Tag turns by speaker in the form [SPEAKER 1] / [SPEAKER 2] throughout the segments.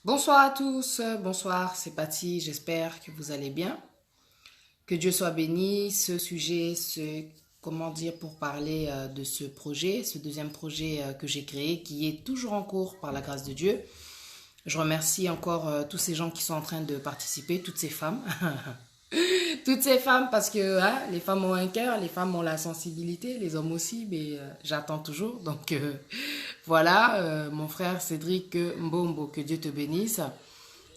[SPEAKER 1] Bonsoir à tous, bonsoir, c'est Patty, j'espère que vous allez bien. Que Dieu soit béni. Ce sujet, comment dire, pour parler de ce projet, ce deuxième projet que j'ai créé, qui est toujours en cours par la grâce de Dieu. Je remercie encore tous ces gens qui sont en train de participer, toutes ces femmes. Toutes ces femmes, parce que les femmes ont un cœur, les femmes ont la sensibilité, les hommes aussi, mais j'attends toujours. Donc voilà, mon frère Cédric Mbombo, que Dieu te bénisse.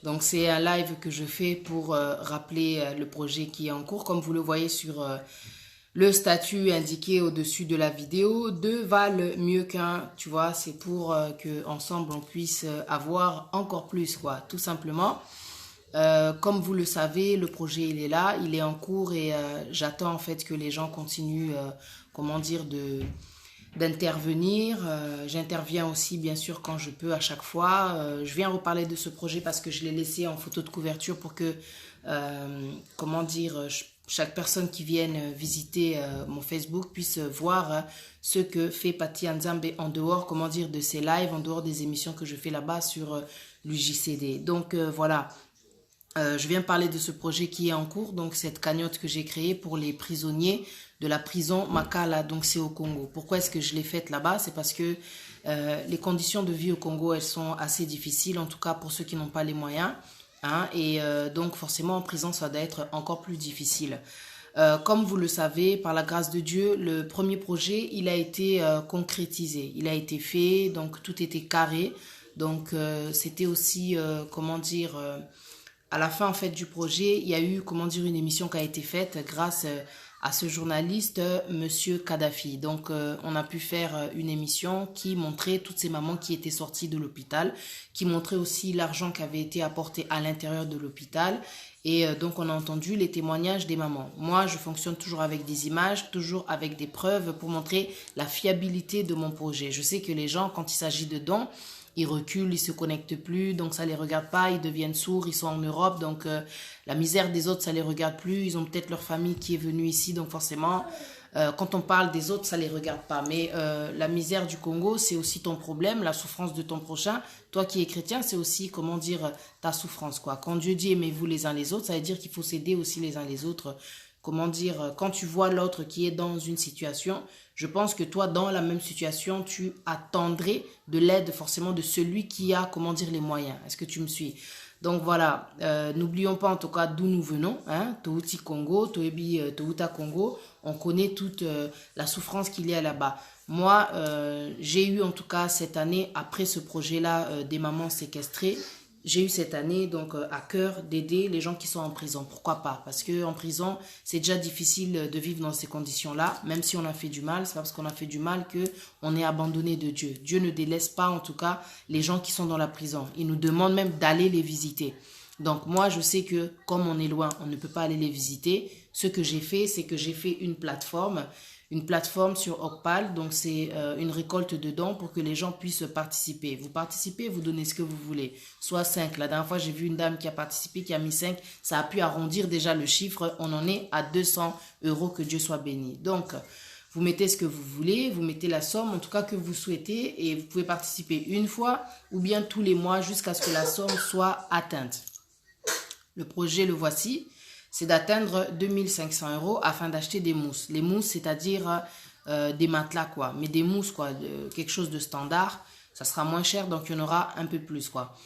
[SPEAKER 1] Donc c'est un live que je fais pour rappeler le projet qui est en cours. Comme vous le voyez sur le statut indiqué au-dessus de la vidéo, deux valent mieux qu'un, tu vois, c'est pour que ensemble on puisse avoir encore plus, quoi, tout simplement. Comme vous le savez, le projet il est là, il est en cours et j'attends en fait que les gens continuent, comment dire, d'intervenir. J'interviens aussi bien sûr quand je peux à chaque fois. Je viens reparler de ce projet parce que je l'ai laissé en photo de couverture pour que, comment dire, chaque personne qui vienne visiter mon Facebook puisse voir ce que fait Patty Nzambe en dehors, comment dire, de ses lives, en dehors des émissions que je fais là-bas sur l'UJCD. Donc voilà, je viens parler de ce projet qui est en cours, donc cette cagnotte que j'ai créée pour les prisonniers de la prison Makala, donc c'est au Congo. Pourquoi est-ce que je l'ai faite là-bas? C'est parce que les conditions de vie au Congo, elles sont assez difficiles, en tout cas pour ceux qui n'ont pas les moyens. Hein, et donc forcément en prison, ça doit être encore plus difficile. Comme vous le savez, par la grâce de Dieu, le premier projet, il a été concrétisé. Il a été fait, donc tout était carré. Donc c'était aussi, comment dire, à la fin en fait du projet, il y a eu comment dire une émission qui a été faite grâce à ce journaliste Monsieur Kadhafi. Donc on a pu faire une émission qui montrait toutes ces mamans qui étaient sorties de l'hôpital, qui montrait aussi l'argent qui avait été apporté à l'intérieur de l'hôpital. Et donc on a entendu les témoignages des mamans. Moi, je fonctionne toujours avec des images, toujours avec des preuves pour montrer la fiabilité de mon projet. Je sais que les gens, quand il s'agit de dons, ils reculent, ils se connectent plus, donc ça les regarde pas, ils deviennent sourds, ils sont en Europe, donc la misère des autres, ça les regarde plus, ils ont peut-être leur famille qui est venue ici, donc forcément, quand on parle des autres, ça les regarde pas. Mais la misère du Congo, c'est aussi ton problème, la souffrance de ton prochain. Toi qui es chrétien, c'est aussi, comment dire, ta souffrance, quoi. Quand Dieu dit aimez-vous les uns les autres, ça veut dire qu'il faut s'aider aussi les uns les autres. Comment dire, quand tu vois l'autre qui est dans une situation, je pense que toi, dans la même situation, tu attendrais de l'aide forcément de celui qui a, comment dire, les moyens. Est-ce que tu me suis? Donc voilà, n'oublions pas en tout cas d'où nous venons, hein, Touti Congo, Toebi Touta Congo, on connaît toute la souffrance qu'il y a là-bas. Moi, j'ai eu en tout cas cette année, après ce projet-là des mamans séquestrées, j'ai eu cette année donc à cœur d'aider les gens qui sont en prison. Pourquoi pas? Parce que en prison, c'est déjà difficile de vivre dans ces conditions-là. Même si on a fait du mal, c'est pas parce qu'on a fait du mal que on est abandonné de Dieu. Dieu ne délaisse pas en tout cas les gens qui sont dans la prison. Il nous demande même d'aller les visiter. Donc moi, je sais que comme on est loin, on ne peut pas aller les visiter. Ce que j'ai fait, c'est que j'ai fait une plateforme sur Okpal. Donc c'est une récolte de dons pour que les gens puissent participer. Vous participez, vous donnez ce que vous voulez. Soit 5. La dernière fois, j'ai vu une dame qui a participé, qui a mis 5. Ça a pu arrondir déjà le chiffre. On en est à 200 euros, que Dieu soit béni. Donc, vous mettez ce que vous voulez, vous mettez la somme en tout cas que vous souhaitez et vous pouvez participer une fois ou bien tous les mois jusqu'à ce que la somme soit atteinte. Le projet, le voici, c'est d'atteindre 2500 euros afin d'acheter des mousses. Les mousses, c'est-à-dire des matelas, quoi. Mais des mousses, quoi, quelque chose de standard. Ça sera moins cher, donc il y en aura un peu plus, quoi.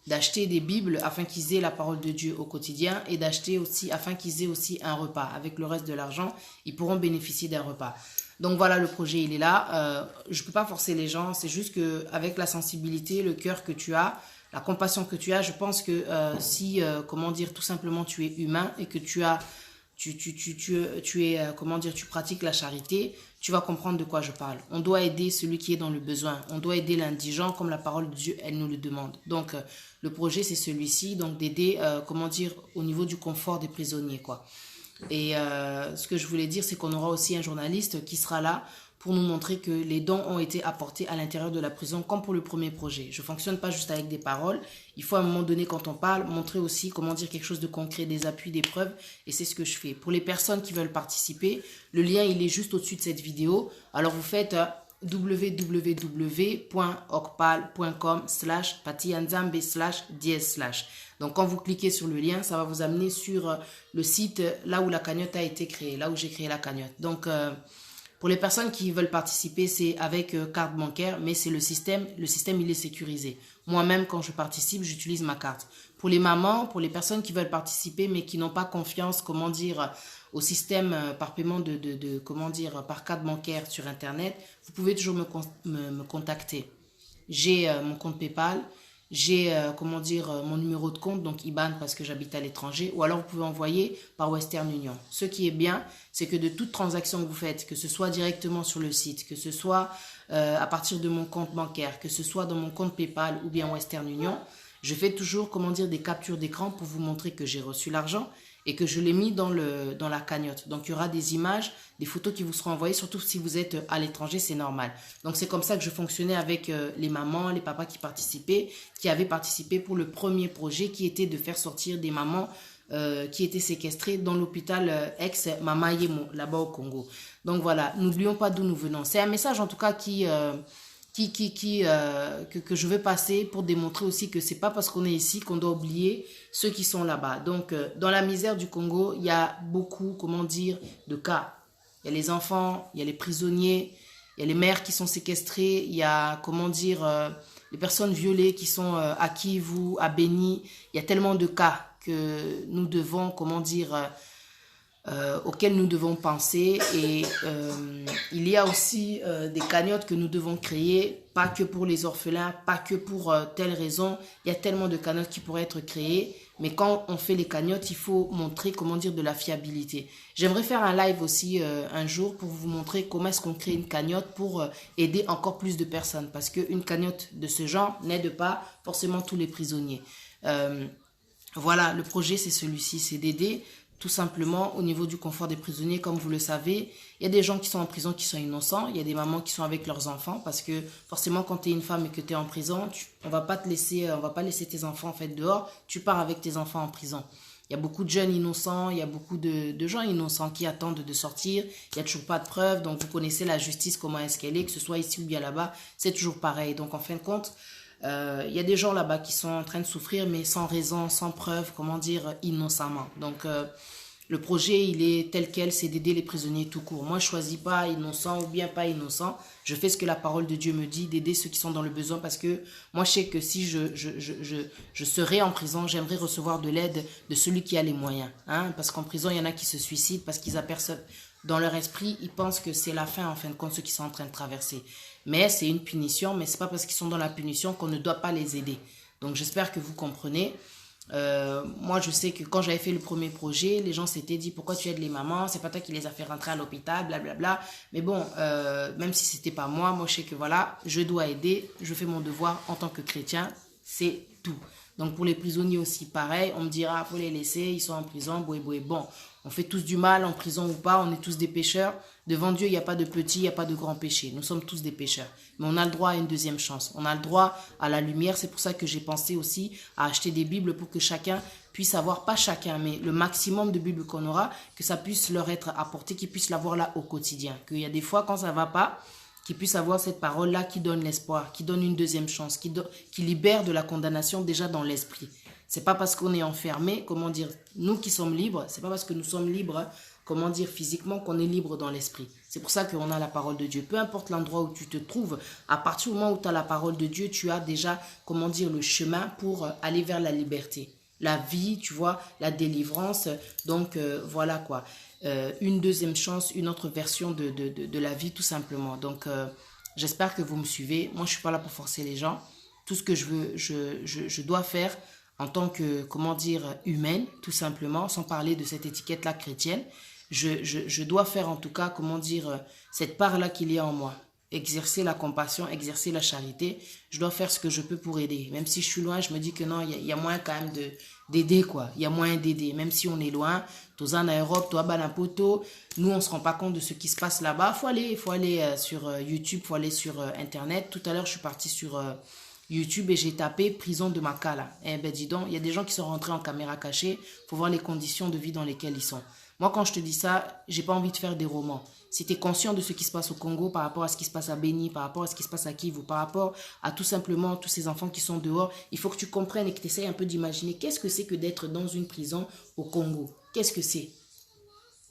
[SPEAKER 1] D'acheter des bibles afin qu'ils aient la parole de Dieu au quotidien et d'acheter aussi, afin qu'ils aient aussi un repas. Avec le reste de l'argent, ils pourront bénéficier d'un repas. Donc voilà, le projet, il est là. Je ne peux pas forcer les gens, c'est juste qu'avec la sensibilité, le cœur que tu as, la compassion que tu as, je pense que si, comment dire, tout simplement tu es humain et que tu es, comment dire, tu pratiques la charité, tu vas comprendre de quoi je parle. On doit aider celui qui est dans le besoin. On doit aider l'indigent comme la parole de Dieu, elle nous le demande. Donc, le projet, c'est celui-ci, donc d'aider, comment dire, au niveau du confort des prisonniers, quoi. Et ce que je voulais dire, c'est qu'on aura aussi un journaliste qui sera là pour nous montrer que les dons ont été apportés à l'intérieur de la prison, comme pour le premier projet. Je ne fonctionne pas juste avec des paroles. Il faut à un moment donné, quand on parle, montrer aussi comment dire quelque chose de concret, des appuis, des preuves. Et c'est ce que je fais. Pour les personnes qui veulent participer, le lien, il est juste au-dessus de cette vidéo. Alors vous faites www.okpal.com/patianzambe/dièse/. Donc quand vous cliquez sur le lien, ça va vous amener sur le site là où la cagnotte a été créée, là où j'ai créé la cagnotte. Donc pour les personnes qui veulent participer, c'est avec carte bancaire, mais c'est le système il est sécurisé. Moi-même, quand je participe, j'utilise ma carte. Pour les mamans, pour les personnes qui veulent participer, mais qui n'ont pas confiance, comment dire, au système par paiement comment dire, par carte bancaire sur Internet, vous pouvez toujours me contacter. J'ai mon compte PayPal, j'ai comment dire, mon numéro de compte, donc IBAN parce que j'habite à l'étranger, ou alors vous pouvez envoyer par Western Union. Ce qui est bien, c'est que de toute transaction que vous faites, que ce soit directement sur le site, que ce soit à partir de mon compte bancaire, que ce soit dans mon compte PayPal ou bien Western Union, je fais toujours, comment dire, des captures d'écran pour vous montrer que j'ai reçu l'argent et que je l'ai mis dans la cagnotte. Donc, il y aura des images, des photos qui vous seront envoyées, surtout si vous êtes à l'étranger, c'est normal. Donc, c'est comme ça que je fonctionnais avec les mamans, les papas qui avaient participé pour le premier projet qui était de faire sortir des mamans qui étaient séquestrées dans l'hôpital ex-Mama Yemo, là-bas au Congo. Donc, voilà, n'oublions pas d'où nous venons. C'est un message, en tout cas, que je veux passer pour démontrer aussi que c'est pas parce qu'on est ici qu'on doit oublier ceux qui sont là-bas. Donc, dans la misère du Congo, il y a beaucoup, comment dire, de cas. Il y a les enfants, il y a les prisonniers, il y a les mères qui sont séquestrées, il y a, comment dire, les personnes violées qui sont à Kivu, à Beni. Il y a tellement de cas que nous devons, comment dire, auxquels nous devons penser et il y a aussi des cagnottes que nous devons créer, pas que pour les orphelins, pas que pour telle raison. Il y a tellement de cagnottes qui pourraient être créées, mais quand on fait les cagnottes, il faut montrer, comment dire, de la fiabilité. J'aimerais faire un live aussi un jour pour vous montrer comment est-ce qu'on crée une cagnotte pour aider encore plus de personnes, parce qu'une cagnotte de ce genre n'aide pas forcément tous les prisonniers. Voilà, le projet c'est celui-ci, c'est d'aider tout simplement au niveau du confort des prisonniers. Comme vous le savez, il y a des gens qui sont en prison qui sont innocents, il y a des mamans qui sont avec leurs enfants, parce que forcément quand tu es une femme et que tu es en prison, on va pas laisser tes enfants en fait dehors, tu pars avec tes enfants en prison. Il y a beaucoup de jeunes innocents, il y a beaucoup de gens innocents qui attendent de sortir, il n'y a toujours pas de preuves, donc vous connaissez la justice, comment est-ce qu'elle est, que ce soit ici ou bien là-bas, c'est toujours pareil. Donc en fin de compte, il y a des gens là-bas qui sont en train de souffrir, mais sans raison, sans preuve, comment dire, innocemment. Donc, le projet, il est tel quel, c'est d'aider les prisonniers tout court. Moi, je ne choisis pas innocent ou bien pas innocent. Je fais ce que la parole de Dieu me dit, d'aider ceux qui sont dans le besoin, parce que moi, je sais que si je serais en prison, j'aimerais recevoir de l'aide de celui qui a les moyens. Hein? Parce qu'en prison, il y en a qui se suicident parce qu'ils aperçoivent dans leur esprit, ils pensent que c'est la fin, en fin de compte, ceux qui sont en train de traverser. Mais c'est une punition, mais c'est pas parce qu'ils sont dans la punition qu'on ne doit pas les aider. Donc j'espère que vous comprenez. Moi je sais que quand j'avais fait le premier projet, les gens s'étaient dit pourquoi tu aides les mamans, c'est pas toi qui les as fait rentrer à l'hôpital, blablabla. Mais bon, même si c'était pas moi je sais que voilà, je dois aider, je fais mon devoir en tant que chrétien, c'est tout. Donc pour les prisonniers aussi, pareil, on me dira, faut les laisser, ils sont en prison, bon, on fait tous du mal, en prison ou pas, on est tous des pécheurs. Devant Dieu, il n'y a pas de petit, il n'y a pas de grand péché. Nous sommes tous des pécheurs. Mais on a le droit à une deuxième chance. On a le droit à la lumière. C'est pour ça que j'ai pensé aussi à acheter des Bibles pour que chacun puisse avoir, pas chacun, mais le maximum de Bibles qu'on aura, que ça puisse leur être apporté, qu'ils puissent l'avoir là au quotidien. Qu'il y a des fois, quand ça ne va pas, qu'ils puissent avoir cette parole-là qui donne l'espoir, qui donne une deuxième chance, qui libère de la condamnation déjà dans l'esprit. C'est pas parce qu'on est enfermé, comment dire, nous qui sommes libres, c'est pas parce que nous sommes libres, comment dire, physiquement, qu'on est libre dans l'esprit. C'est pour ça qu'on a la parole de Dieu. Peu importe l'endroit où tu te trouves, à partir du moment où tu as la parole de Dieu, tu as déjà, comment dire, le chemin pour aller vers la liberté. La vie, tu vois, la délivrance. Donc, voilà quoi. Une deuxième chance, une autre version de la vie, tout simplement. Donc, j'espère que vous me suivez. Moi, je suis pas là pour forcer les gens. Tout ce que je veux, je dois faire en tant que, comment dire, humaine, tout simplement, sans parler de cette étiquette-là chrétienne. Je dois faire en tout cas, comment dire, cette part-là qu'il y a en moi. Exercer la compassion, exercer la charité. Je dois faire ce que je peux pour aider. Même si je suis loin, je me dis que non, il y a moyen quand même d'aider, quoi. Il y a moyen d'aider. Même si on est loin, toi en Europe, toi Banapoto, nous on se rend pas compte de ce qui se passe là-bas. Faut aller sur YouTube, faut aller sur Internet. Tout à l'heure, je suis partie sur YouTube et j'ai tapé prison de Makala. Eh ben dis donc, il y a des gens qui sont rentrés en caméra cachée. Faut voir les conditions de vie dans lesquelles ils sont. Moi, quand je te dis ça, j'ai pas envie de faire des romans. Si tu es conscient de ce qui se passe au Congo par rapport à ce qui se passe à Beni, par rapport à ce qui se passe à Kivu, par rapport à tout simplement tous ces enfants qui sont dehors, il faut que tu comprennes et que tu essayes un peu d'imaginer qu'est-ce que c'est que d'être dans une prison au Congo. Qu'est-ce que c'est?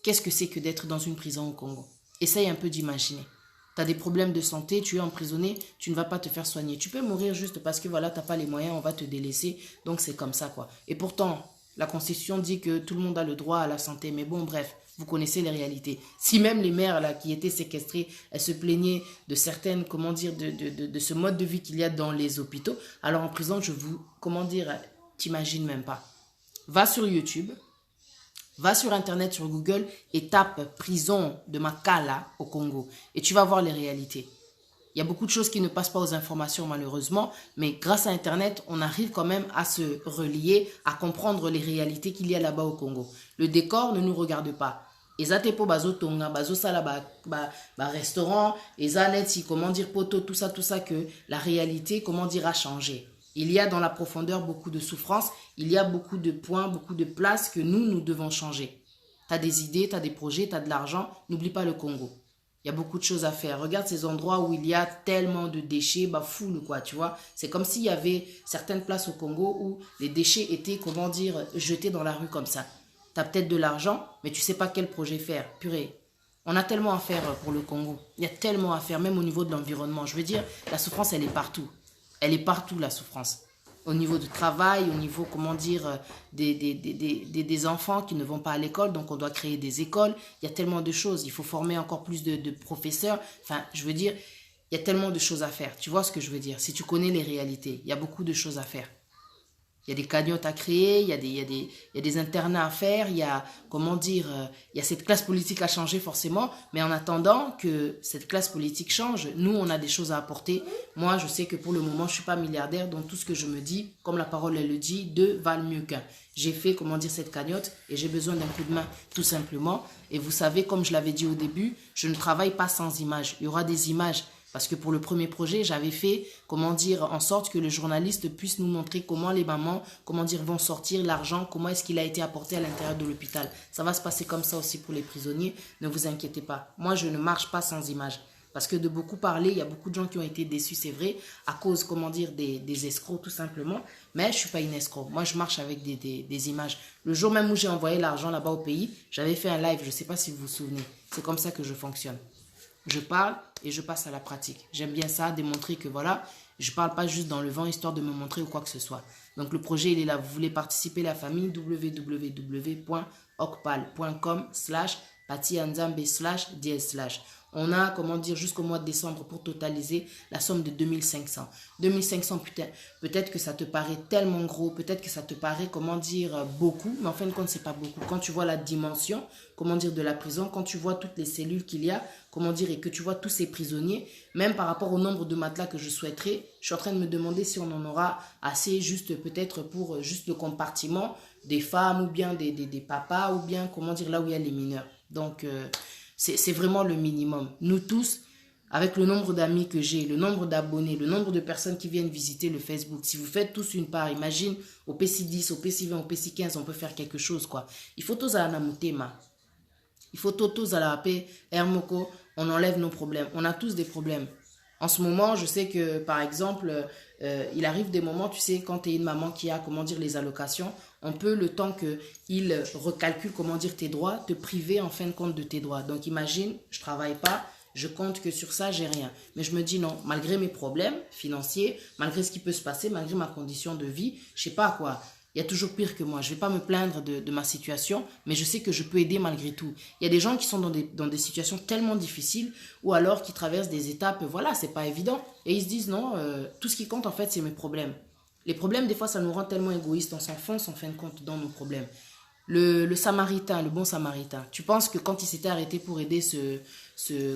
[SPEAKER 1] Qu'est-ce que c'est que d'être dans une prison au Congo? Essaye un peu d'imaginer. Tu as des problèmes de santé, tu es emprisonné, tu ne vas pas te faire soigner. Tu peux mourir juste parce que voilà, tu n'as pas les moyens, on va te délaisser. Donc c'est comme ça quoi. Et pourtant, la Constitution dit que tout le monde a le droit à la santé. Mais bon, bref, vous connaissez les réalités. Si même les mères là qui étaient séquestrées, elles se plaignaient de certaines, comment dire, de ce mode de vie qu'il y a dans les hôpitaux, alors en prison, je vous, comment dire, t'imagines même pas. Va sur YouTube. Va sur Internet, sur Google et tape prison de Makala au Congo. Et tu vas voir les réalités. Il y a beaucoup de choses qui ne passent pas aux informations malheureusement, mais grâce à Internet, on arrive quand même à se relier, à comprendre les réalités qu'il y a là-bas au Congo. Le décor ne nous regarde pas. Eza tepo bazo tonga, bazo sala restaurant, eza neti, comment dire, poto, tout ça, que la réalité, comment dire, a changé. Il y a dans la profondeur beaucoup de souffrance, il y a beaucoup de points, beaucoup de places que nous devons changer. Tu as des idées, tu as des projets, tu as de l'argent, n'oublie pas le Congo. Il y a beaucoup de choses à faire. Regarde ces endroits où il y a tellement de déchets, foule quoi, tu vois. C'est comme s'il y avait certaines places au Congo où les déchets étaient, comment dire, jetés dans la rue comme ça. Tu as peut-être de l'argent, mais tu sais pas quel projet faire. Purée. On a tellement à faire pour le Congo. Il y a tellement à faire, même au niveau de l'environnement. Je veux dire, la souffrance, elle est partout. Elle est partout, la souffrance. Au niveau du travail, au niveau, comment dire, des enfants qui ne vont pas à l'école, donc on doit créer des écoles. Il y a tellement de choses. Il faut former encore plus de professeurs. Enfin, je veux dire, il y a tellement de choses à faire. Tu vois ce que je veux dire? Si tu connais les réalités, il y a beaucoup de choses à faire. Il y a des cagnottes à créer, il y a des internats à faire, il y a, comment dire, il y a cette classe politique à changer forcément, mais en attendant que cette classe politique change, nous, on a des choses à apporter. Moi, je sais que pour le moment, je ne suis pas milliardaire, donc tout ce que je me dis, comme la parole, elle le dit, deux valent mieux qu'un. J'ai fait, comment dire, cette cagnotte et j'ai besoin d'un coup de main, tout simplement. Et vous savez, comme je l'avais dit au début, je ne travaille pas sans images. Il y aura des images. Parce que pour le premier projet, j'avais fait, comment dire, en sorte que le journaliste puisse nous montrer comment les mamans, comment dire, vont sortir l'argent, comment est-ce qu'il a été apporté à l'intérieur de l'hôpital. Ça va se passer comme ça aussi pour les prisonniers, ne vous inquiétez pas. Moi, je ne marche pas sans images. Parce que de beaucoup parler, il y a beaucoup de gens qui ont été déçus, c'est vrai, à cause, comment dire, des escrocs tout simplement. Mais je ne suis pas une escroc. Moi, je marche avec des images. Le jour même où j'ai envoyé l'argent là-bas au pays, j'avais fait un live, je ne sais pas si vous vous souvenez. C'est comme ça que je fonctionne. Je parle et je passe à la pratique. J'aime bien ça, démontrer que voilà, je ne parle pas juste dans le vent histoire de me montrer ou quoi que ce soit. Donc le projet, il est là. Vous voulez participer, la famille, www.okpal.com/patianzambe/ds/. On a, comment dire, jusqu'au mois de décembre pour totaliser la somme de 2500. 2500, putain, peut-être que ça te paraît tellement gros, peut-être que ça te paraît, comment dire, beaucoup, mais en fin de compte, c'est pas beaucoup. Quand tu vois la dimension, comment dire, de la prison, quand tu vois toutes les cellules qu'il y a, comment dire, et que tu vois tous ces prisonniers, même par rapport au nombre de matelas que je souhaiterais, je suis en train de me demander si on en aura assez juste peut-être pour juste le compartiment des femmes ou bien des papas ou bien, comment dire, là où il y a les mineurs. Donc, c'est vraiment le minimum. Nous tous, avec le nombre d'amis que j'ai, le nombre d'abonnés, le nombre de personnes qui viennent visiter le Facebook, si vous faites tous une part, imagine, au PC10, au PC20, au PC15, on peut faire quelque chose, quoi. Il faut tous à la mutema. Il faut tous à la paix, Hermoko, on enlève nos problèmes. On a tous des problèmes. En ce moment, je sais que, par exemple, il arrive des moments, tu sais, quand tu es une maman qui a, comment dire, les allocations, on peut, le temps qu'il recalcule, comment dire, tes droits, te priver en fin de compte de tes droits. Donc, imagine, je ne travaille pas, je compte que sur ça, j'ai rien. Mais je me dis non, malgré mes problèmes financiers, malgré ce qui peut se passer, malgré ma condition de vie, je sais pas quoi. Il y a toujours pire que moi. Je ne vais pas me plaindre de ma situation, mais je sais que je peux aider malgré tout. Il y a des gens qui sont dans des situations tellement difficiles ou alors qui traversent des étapes, voilà, c'est pas évident. Et ils se disent non, tout ce qui compte en fait, c'est mes problèmes. Les problèmes, des fois, ça nous rend tellement égoïstes, on s'enfonce en fin de compte dans nos problèmes. Le samaritain, le bon samaritain, tu penses que quand il s'était arrêté pour aider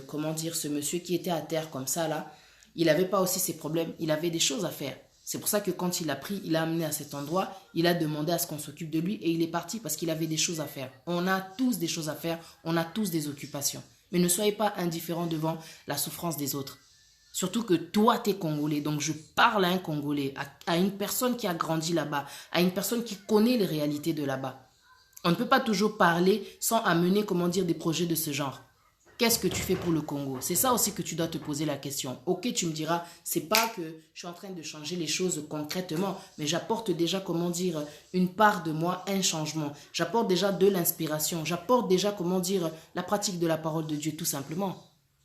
[SPEAKER 1] comment dire, ce monsieur qui était à terre comme ça, là, il n'avait pas aussi ses problèmes, il avait des choses à faire. C'est pour ça que quand il l'a pris, il l'a amené à cet endroit, il a demandé à ce qu'on s'occupe de lui et il est parti parce qu'il avait des choses à faire. On a tous des choses à faire, on a tous des occupations. Mais ne soyez pas indifférents devant la souffrance des autres. Surtout que toi, tu es Congolais, donc je parle à un Congolais, à une personne qui a grandi là-bas, à une personne qui connaît les réalités de là-bas. On ne peut pas toujours parler sans amener, comment dire, des projets de ce genre. qu'est-ce que tu fais pour le Congo? C'est ça aussi que tu dois te poser la question. Ok, tu me diras, c'est pas que je suis en train de changer les choses concrètement, mais j'apporte déjà, comment dire, une part de moi, un changement. J'apporte déjà de l'inspiration. J'apporte déjà, comment dire, la pratique de la parole de Dieu, tout simplement.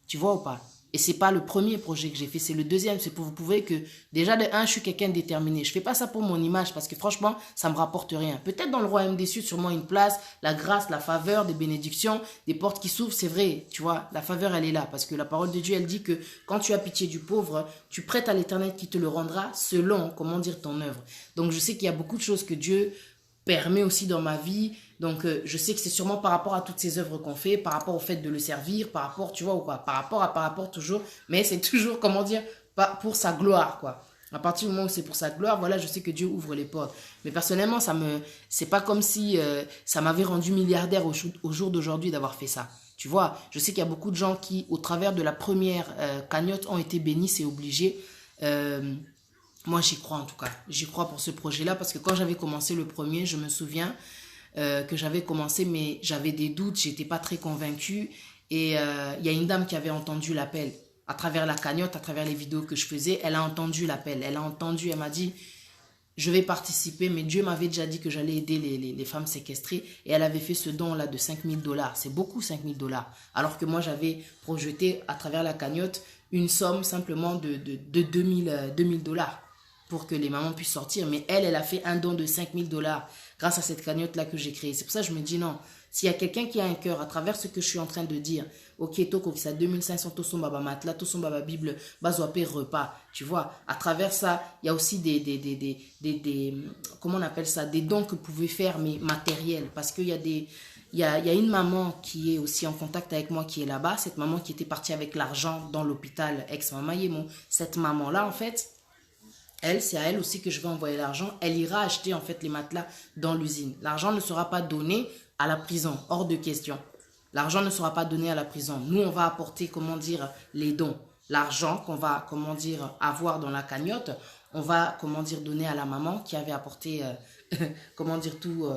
[SPEAKER 1] Tu vois ou pas? Et c'est pas le premier projet que j'ai fait, c'est le deuxième. C'est pour vous prouver que déjà de un, je suis quelqu'un de déterminé. Je fais pas ça pour mon image parce que franchement, ça me rapporte rien. Peut-être dans le royaume des cieux, sûrement une place, la grâce, la faveur, des bénédictions, des portes qui s'ouvrent, c'est vrai. Tu vois, la faveur, elle est là parce que la parole de Dieu, elle dit que quand tu as pitié du pauvre, tu prêtes à l'Éternel qui te le rendra selon, comment dire, ton œuvre. Donc je sais qu'il y a beaucoup de choses que Dieu permet aussi dans ma vie. Donc, je sais que c'est sûrement par rapport à toutes ces œuvres qu'on fait, par rapport au fait de le servir, par rapport, tu vois, ou quoi, par rapport toujours, mais c'est toujours, comment dire, pas pour sa gloire, quoi. À partir du moment où c'est pour sa gloire, voilà, je sais que Dieu ouvre les portes. Mais personnellement, c'est pas comme si ça m'avait rendu milliardaire au jour d'aujourd'hui d'avoir fait ça. Tu vois, je sais qu'il y a beaucoup de gens qui, au travers de la première cagnotte, ont été bénis, c'est obligé. Moi, j'y crois en tout cas. J'y crois pour ce projet-là parce que quand j'avais commencé le premier, je me souviens que j'avais commencé, mais j'avais des doutes, j'étais pas très convaincue. Et il y a une dame qui avait entendu l'appel à travers la cagnotte, à travers les vidéos que je faisais. Elle a entendu l'appel, elle a entendu, elle m'a dit, je vais participer, mais Dieu m'avait déjà dit que j'allais aider les femmes séquestrées. Et elle avait fait ce don-là de 5 000 $. C'est beaucoup 5 000 $. Alors que moi, j'avais projeté à travers la cagnotte une somme simplement de 2 000 $. Pour que les mamans puissent sortir. Mais elle a fait un don de 5 000 $ grâce à cette cagnotte-là que j'ai créée. C'est pour ça que je me dis non. S'il y a quelqu'un qui a un cœur à travers ce que je suis en train de dire, ok, toko, ça 2500, toson baba matla, toson baba bible, bazoapé repas. Tu vois, à travers ça, il y a aussi comment on appelle ça, des dons que vous pouvez faire, mais matériels. Parce qu'il y a il y a une maman qui est aussi en contact avec moi qui est là-bas. Cette maman qui était partie avec l'argent dans l'hôpital ex-Mama Yemo. Cette maman-là, en fait, c'est à elle aussi que je vais envoyer l'argent. Elle ira acheter en fait les matelas dans l'usine. L'argent ne sera pas donné à la prison, hors de question. L'argent ne sera pas donné à la prison. Nous, on va apporter, comment dire, les dons. L'argent qu'on va, comment dire, avoir dans la cagnotte, on va, comment dire, donner à la maman qui avait apporté, comment dire, tout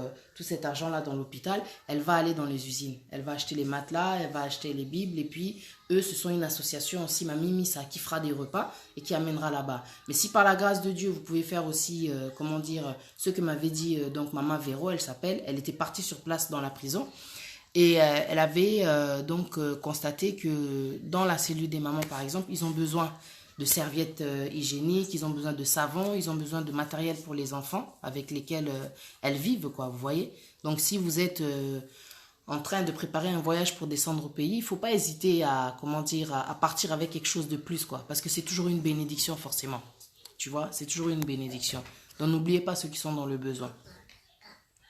[SPEAKER 1] cet argent-là dans l'hôpital. Elle va aller dans les usines. Elle va acheter les matelas, elle va acheter les bibles. Et puis, eux, ce sont une association aussi, Mamie Missa, qui fera des repas et qui amènera là-bas. Mais si par la grâce de Dieu, vous pouvez faire aussi, comment dire, ce que m'avait dit donc Maman Véro, elle s'appelle. Elle était partie sur place dans la prison. Et elle avait donc constaté que dans la cellule des mamans, par exemple, ils ont besoin de serviettes hygiéniques, ils ont besoin de savon, ils ont besoin de matériel pour les enfants avec lesquels elles vivent, quoi, vous voyez. Donc, si vous êtes en train de préparer un voyage pour descendre au pays, il ne faut pas hésiter à, comment dire, à partir avec quelque chose de plus, quoi. Parce que c'est toujours une bénédiction, forcément. Tu vois, c'est toujours une bénédiction. Donc, n'oubliez pas ceux qui sont dans le besoin.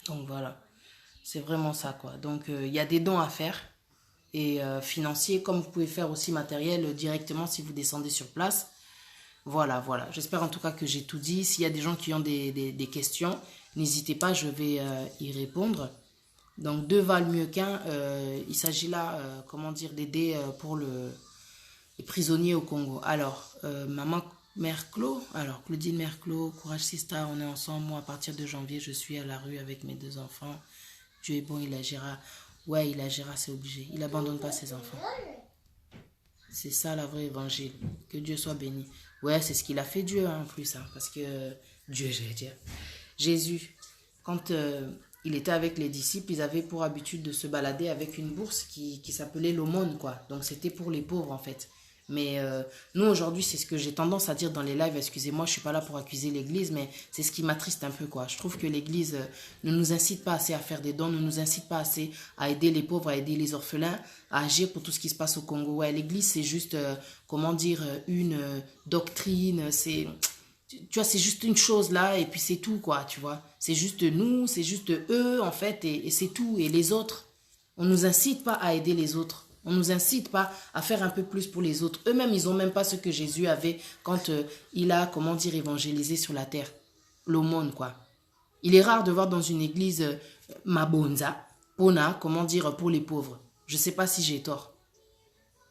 [SPEAKER 1] Donc, voilà. C'est vraiment ça, quoi. Donc, il y a des dons à faire. Et financiers, comme vous pouvez faire aussi matériel directement si vous descendez sur place. Voilà, voilà. J'espère en tout cas que j'ai tout dit. S'il y a des gens qui ont des questions, n'hésitez pas, je vais y répondre. Donc, deux valent mieux qu'un. Il s'agit là, comment dire, d'aider pour les prisonniers au Congo. Alors, maman Merclos, alors Claudine Merclos, Courage Sista, on est ensemble. Moi, à partir de janvier, je suis à la rue avec mes 2 enfants. Dieu est bon, il agira. Ouais, il agira, c'est obligé. Il n'abandonne pas ses enfants. C'est ça, la vraie évangile. Que Dieu soit béni. Ouais, c'est ce qu'il a fait Dieu, hein, en plus. Hein, parce que Dieu, j'allais dire. Jésus, quand il était avec les disciples, ils avaient pour habitude de se balader avec une bourse qui s'appelait l'aumône, quoi. Donc, c'était pour les pauvres, en fait. Mais nous, aujourd'hui, c'est ce que j'ai tendance à dire dans les lives. Excusez-moi, je ne suis pas là pour accuser l'Église, mais c'est ce qui m'attriste un peu, quoi. Je trouve que l'Église ne nous incite pas assez à faire des dons, ne nous incite pas assez à aider les pauvres, à aider les orphelins, à agir pour tout ce qui se passe au Congo. Ouais, l'Église, c'est juste, comment dire, une doctrine, c'est... Tu vois, c'est juste une chose là, et puis c'est tout, quoi, tu vois. C'est juste nous, c'est juste eux, en fait, et c'est tout. Et les autres, on ne nous incite pas à aider les autres. On ne nous incite pas à faire un peu plus pour les autres. Eux-mêmes, ils n'ont même pas ce que Jésus avait quand il a, comment dire, évangélisé sur la terre. L'aumône, quoi. Il est rare de voir dans une église Mabonza, Pona, comment dire, pour les pauvres. Je ne sais pas si j'ai tort.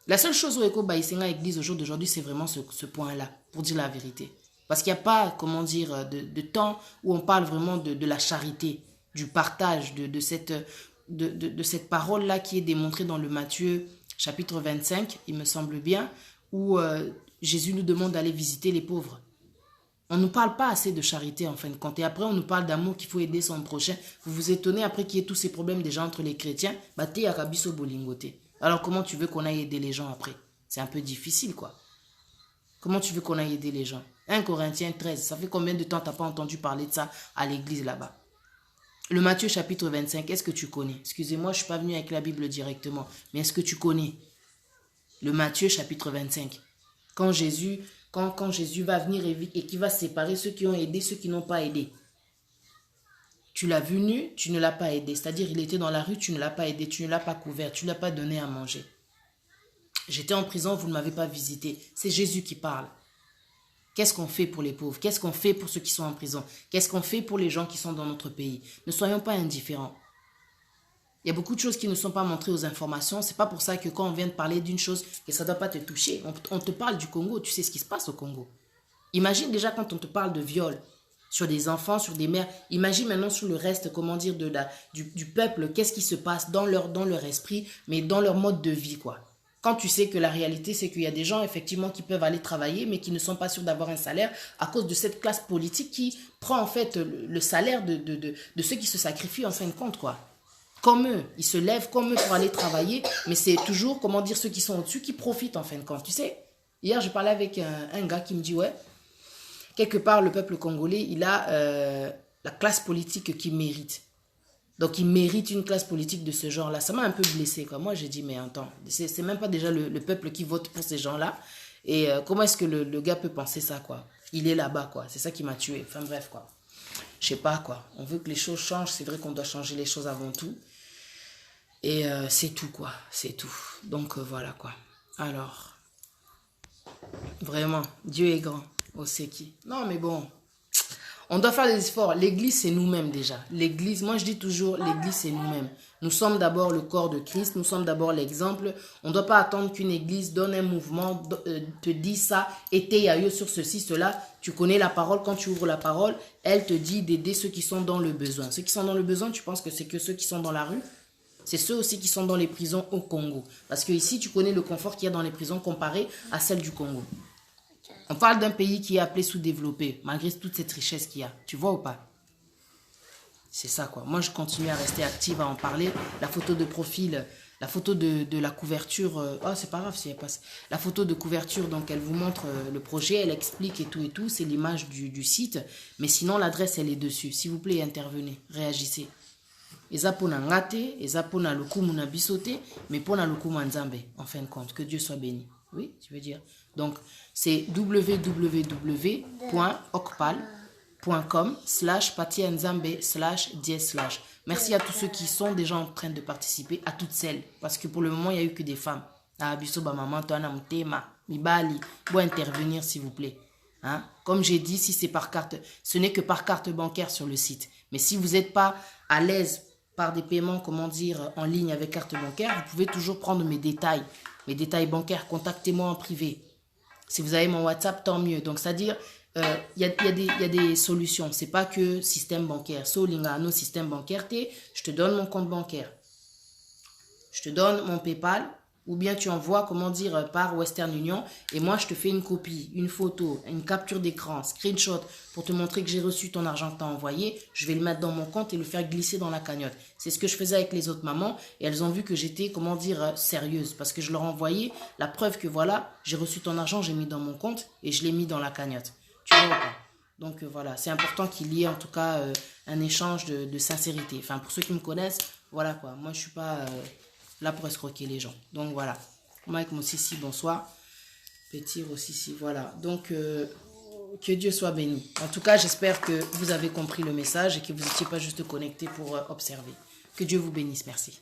[SPEAKER 1] La seule chose où Eko Baïsenga église au jour d'aujourd'hui, c'est vraiment ce point-là, pour dire la vérité. Parce qu'il n'y a pas, comment dire, de temps où on parle vraiment de la charité, du partage, de cette parole-là qui est démontrée dans le Matthieu chapitre 25, il me semble bien, où Jésus nous demande d'aller visiter les pauvres. On ne nous parle pas assez de charité en fin de compte. Et après, on nous parle d'amour, qu'il faut aider son prochain. Vous vous étonnez après qu'il y ait tous ces problèmes déjà entre les chrétiens. Alors comment tu veux qu'on aille aider les gens après? C'est un peu difficile quoi. Comment tu veux qu'on aille aider les gens? 1 Corinthiens 13, ça fait combien de temps tu n'as pas entendu parler de ça à l'église là-bas? Le Matthieu chapitre 25, est-ce que tu connais? Excusez-moi, je ne suis pas venu avec la Bible directement. Mais est-ce que tu connais? Le Matthieu chapitre 25. Quand Jésus va venir et qui va séparer ceux qui ont aidé, ceux qui n'ont pas aidé. Tu l'as vu nu, tu ne l'as pas aidé. C'est-à-dire, il était dans la rue, tu ne l'as pas aidé, tu ne l'as pas couvert, tu ne l'as pas donné à manger. J'étais en prison, vous ne m'avez pas visité. C'est Jésus qui parle. Qu'est-ce qu'on fait pour les pauvres? Qu'est-ce qu'on fait pour ceux qui sont en prison? Qu'est-ce qu'on fait pour les gens qui sont dans notre pays? Ne soyons pas indifférents. Il y a beaucoup de choses qui ne sont pas montrées aux informations. C'est pas pour ça que quand on vient de parler d'une chose, que ça ne doit pas te toucher. On te parle du Congo, tu sais ce qui se passe au Congo. Imagine déjà quand on te parle de viol sur des enfants, sur des mères. Imagine maintenant sur le reste, comment dire, du peuple, qu'est-ce qui se passe dans leur esprit, mais dans leur mode de vie, quoi. Quand tu sais que la réalité, c'est qu'il y a des gens, effectivement, qui peuvent aller travailler, mais qui ne sont pas sûrs d'avoir un salaire à cause de cette classe politique qui prend, en fait, le salaire de ceux qui se sacrifient en fin de compte, quoi. Comme eux, ils se lèvent comme eux pour aller travailler, mais c'est toujours, comment dire, ceux qui sont au-dessus qui profitent en fin de compte. Tu sais, hier, je parlais avec un gars qui me dit, ouais, quelque part, le peuple congolais, il a la classe politique qu'il mérite. Donc, il mérite une classe politique de ce genre-là. Ça m'a un peu blessé, quoi. Moi, j'ai dit, mais attends, c'est même pas déjà le peuple qui vote pour ces gens-là. Et comment est-ce que le gars peut penser ça, quoi? Il est là-bas, quoi. C'est ça qui m'a tué. Enfin, bref, quoi. Je sais pas, quoi. On veut que les choses changent. C'est vrai qu'on doit changer les choses avant tout. Et c'est tout, quoi. C'est tout. Donc, voilà, quoi. Alors, vraiment, Dieu est grand. Oh, c'est qui? Non, mais bon, on doit faire des efforts. L'église, c'est nous-mêmes déjà. L'église, moi, je dis toujours, l'église, c'est nous-mêmes. Nous sommes d'abord le corps de Christ. Nous sommes d'abord l'exemple. On ne doit pas attendre qu'une église donne un mouvement, te dise ça, et t'es sur ceci, cela. Tu connais la parole. Quand tu ouvres la parole, elle te dit d'aider ceux qui sont dans le besoin. Ceux qui sont dans le besoin, tu penses que c'est que ceux qui sont dans la rue? C'est ceux aussi qui sont dans les prisons au Congo. Parce que ici, tu connais le confort qu'il y a dans les prisons comparé à celle du Congo. On parle d'un pays qui est appelé sous-développé, malgré toute cette richesse qu'il y a. Tu vois ou pas? C'est ça, quoi. Moi, je continue à rester active, à en parler. La photo de profil, la photo de la couverture. Oh, c'est pas grave si elle passe. La photo de couverture, donc, elle vous montre le projet, elle explique et tout. C'est l'image du site. Mais sinon, l'adresse, elle est dessus. S'il vous plaît, intervenez, réagissez. Eza pona ngate, eza pona lokumu na bisote, mais pona lokumu nzambe, en fin de compte. Que Dieu soit béni. Oui, tu veux dire. Donc, c'est www.okpal.com/patianzambe/. Merci à tous ceux qui sont déjà en train de participer, à toutes celles. Parce que pour le moment, il n'y a eu que des femmes. Ah, biso ba maman, toi na mutema, mibali, pour intervenir s'il vous plaît. Hein? Comme j'ai dit, si c'est par carte, ce n'est que par carte bancaire sur le site. Mais si vous n'êtes pas à l'aise par des paiements, comment dire, en ligne avec carte bancaire, vous pouvez toujours prendre mes détails bancaires, contactez-moi en privé. Si vous avez mon WhatsApp, tant mieux. Donc, c'est-à-dire, il y a des solutions. Ce n'est pas que système bancaire. Solinga, nos système bancaire, je te donne mon compte bancaire. Je te donne mon PayPal. Ou bien tu envoies, comment dire, par Western Union. Et moi, je te fais une copie, une photo, une capture d'écran, screenshot, pour te montrer que j'ai reçu ton argent que tu as envoyé. Je vais le mettre dans mon compte et le faire glisser dans la cagnotte. C'est ce que je faisais avec les autres mamans. Et elles ont vu que j'étais, comment dire, sérieuse. Parce que je leur envoyais la preuve que voilà, j'ai reçu ton argent, j'ai mis dans mon compte et je l'ai mis dans la cagnotte. Tu vois ou pas? Donc voilà, c'est important qu'il y ait en tout cas un échange de sincérité. Enfin, pour ceux qui me connaissent, voilà quoi. Moi, je suis pas... là pour escroquer les gens. Donc voilà. Mike Mossisi, bonsoir. Petit Rossissi, voilà. Donc que Dieu soit béni. En tout cas, j'espère que vous avez compris le message et que vous n'étiez pas juste connectés pour observer. Que Dieu vous bénisse. Merci.